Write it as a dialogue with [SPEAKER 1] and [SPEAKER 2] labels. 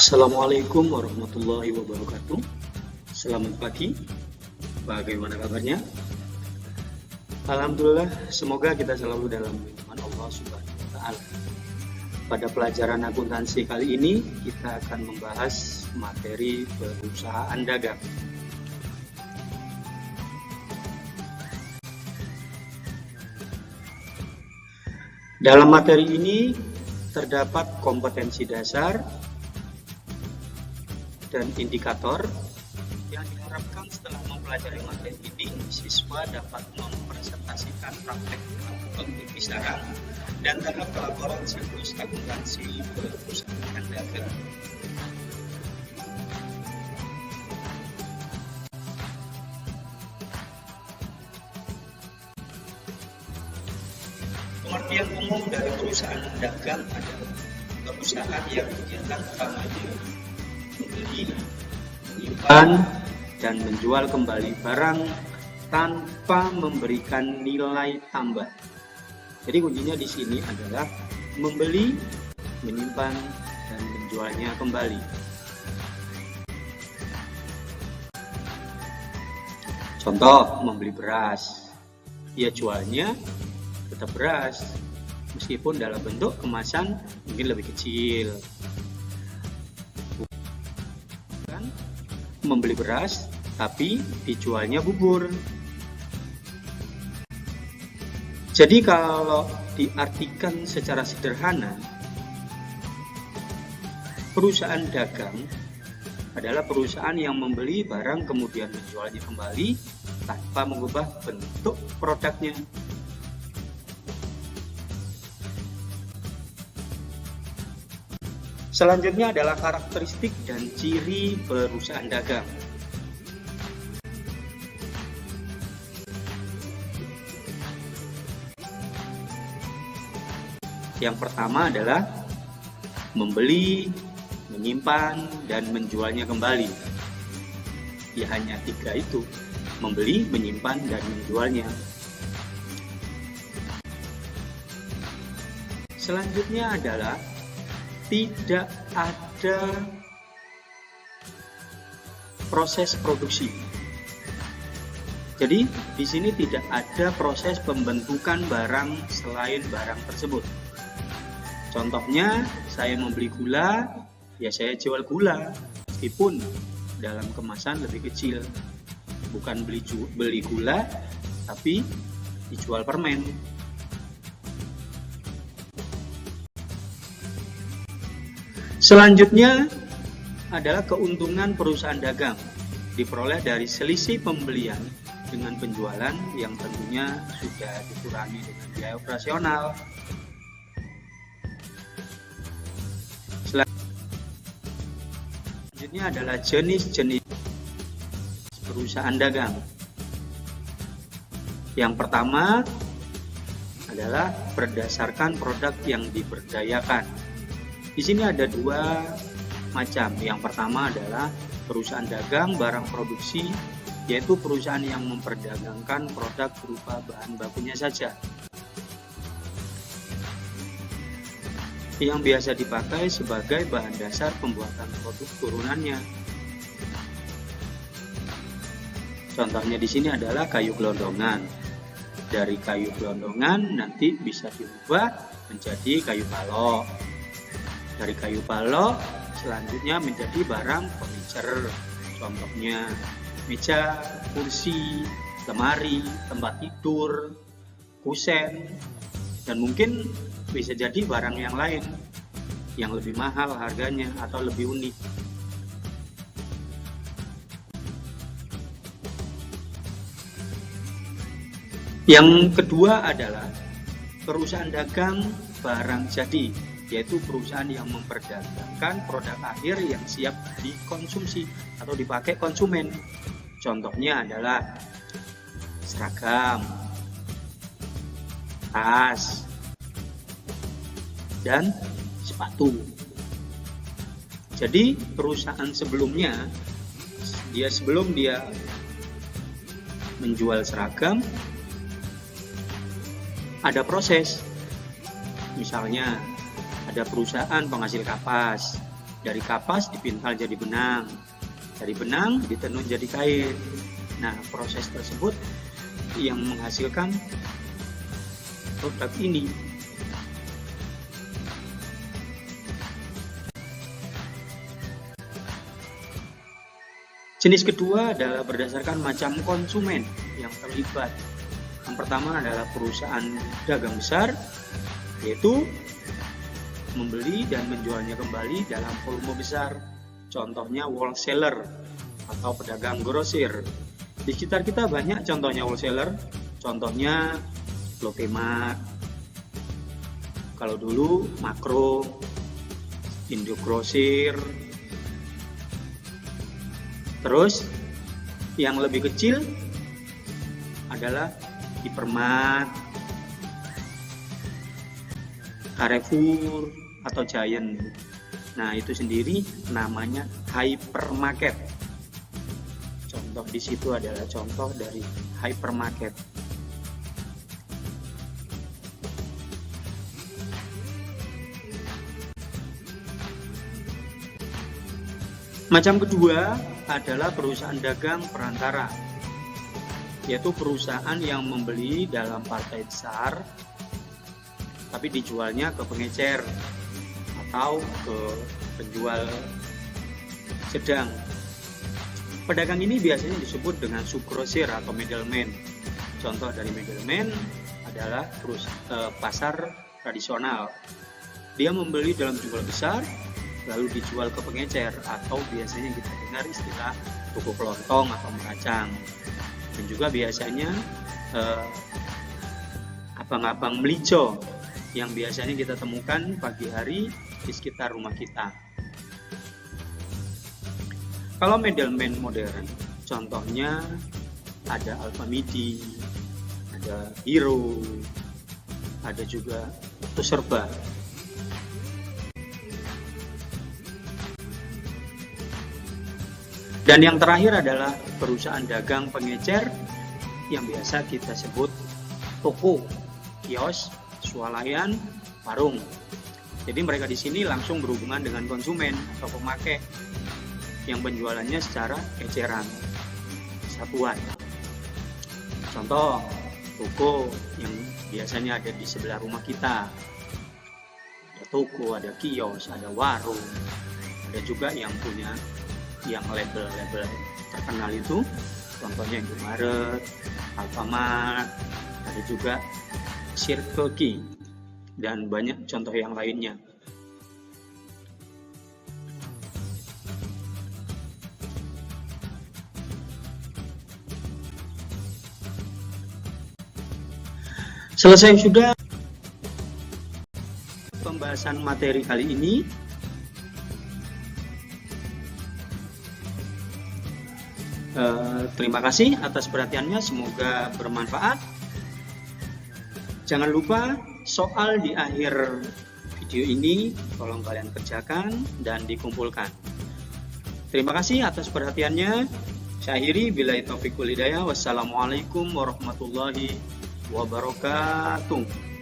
[SPEAKER 1] Assalamualaikum warahmatullahi wabarakatuh. Selamat pagi. Bagaimana kabarnya? Alhamdulillah, semoga kita selalu dalam lindungan Allah Subhanahu wa taala. Pada pelajaran akuntansi kali ini kita akan membahas materi perusahaan dagang. Dalam materi ini terdapat kompetensi dasar dan indikator yang diharapkan setelah mempelajari materi ini, siswa dapat mempresentasikan praktek pembicaraan dan tahap pelaporan siklus akuntansi perusahaan dagang. Pengertian umum dari perusahaan dagang adalah perusahaan yang kegiatan utamanya membeli, menyimpan, dan menjual kembali barang tanpa memberikan nilai tambah. Jadi kuncinya di sini adalah membeli, menyimpan, dan menjualnya kembali. Contoh, membeli beras, ya jualnya tetap beras, meskipun dalam bentuk kemasan mungkin lebih kecil. Membeli beras tapi dijualnya bubur. Jadi kalau diartikan secara sederhana, perusahaan dagang adalah perusahaan yang membeli barang kemudian menjualnya kembali tanpa mengubah bentuk produknya. Selanjutnya adalah karakteristik dan ciri perusahaan dagang. Yang pertama adalah membeli, menyimpan, dan menjualnya kembali. Ya hanya 3 itu, membeli, menyimpan, dan menjualnya. Selanjutnya adalah tidak ada proses produksi. Jadi di sini tidak ada proses pembentukan barang selain barang tersebut. Contohnya, saya membeli gula, ya saya jual gula, meskipun dalam kemasan lebih kecil. Bukan beli gula, tapi dijual permen. Selanjutnya adalah keuntungan perusahaan dagang diperoleh dari selisih pembelian dengan penjualan yang tentunya sudah dikurangi dengan biaya operasional. Selanjutnya adalah jenis-jenis perusahaan dagang. Yang pertama adalah berdasarkan produk yang diberdayakan. Di sini ada 2 macam. Yang pertama adalah perusahaan dagang barang produksi, yaitu perusahaan yang memperdagangkan produk berupa bahan bakunya saja, yang biasa dipakai sebagai bahan dasar pembuatan produk turunannya. Contohnya di sini adalah kayu gelondongan. Dari kayu gelondongan nanti bisa diubah menjadi kayu balok. Dari kayu balok selanjutnya menjadi barang furniture, contohnya meja, kursi, lemari, tempat tidur, kusen, dan mungkin bisa jadi barang yang lain yang lebih mahal harganya atau lebih unik. Yang kedua adalah perusahaan dagang barang jadi, yaitu perusahaan yang memperdagangkan produk akhir yang siap dikonsumsi atau dipakai konsumen. Contohnya adalah seragam, tas, dan sepatu. Jadi perusahaan sebelumnya, sebelum dia menjual seragam, ada proses. Misalnya ada perusahaan penghasil kapas, Dari kapas dipintal jadi benang. Dari benang ditenun jadi kain. Nah, proses tersebut yang menghasilkan produk ini. Jenis kedua adalah berdasarkan macam konsumen yang terlibat. Yang pertama adalah perusahaan dagang besar, yaitu membeli dan menjualnya kembali dalam volume besar. Contohnya wholesaler atau pedagang grosir. Di sekitar kita banyak contohnya wholesaler, contohnya Lotte-Mart, kalau dulu Makro, Indogrosir. Terus yang lebih kecil adalah Hypermart, Carrefour atau Giant. Nah, itu sendiri namanya hypermarket. Contoh di situ adalah contoh dari hypermarket. Macam kedua adalah perusahaan dagang perantara, yaitu perusahaan yang membeli dalam partai besar tapi dijualnya ke pengecer atau ke penjual sedang. Pedagang ini biasanya disebut dengan subgrosir atau middleman. Contoh dari middleman adalah pasar tradisional. Dia membeli dalam jumlah besar lalu dijual ke pengecer, atau biasanya kita dengar istilah toko kelontong atau meracang. Dan juga biasanya abang-abang melijo yang biasanya kita temukan pagi hari di sekitar rumah kita. Kalau middleman modern, contohnya ada Alfamidi, ada Hero, ada juga Tuserba. Dan yang terakhir adalah perusahaan dagang pengecer yang biasa kita sebut toko, kios, swalayan, warung. Jadi mereka di sini langsung berhubungan dengan konsumen atau pemakai yang penjualannya secara eceran, satuan. Contoh, toko yang biasanya ada di sebelah rumah kita. Ada toko, ada kios, ada warung. Ada juga yang punya yang label-label terkenal itu, contohnya Indomaret, Alfamart, ada juga Circle K, dan banyak contoh yang lainnya. Selesai sudah pembahasan materi kali ini. Terima kasih atas perhatiannya, semoga bermanfaat. Jangan lupa soal di akhir video ini tolong kalian kerjakan dan dikumpulkan. Terima kasih atas perhatiannya. Saya akhiri, billahi taufiq wal hidayah. Wassalamualaikum warahmatullahi wabarakatuh.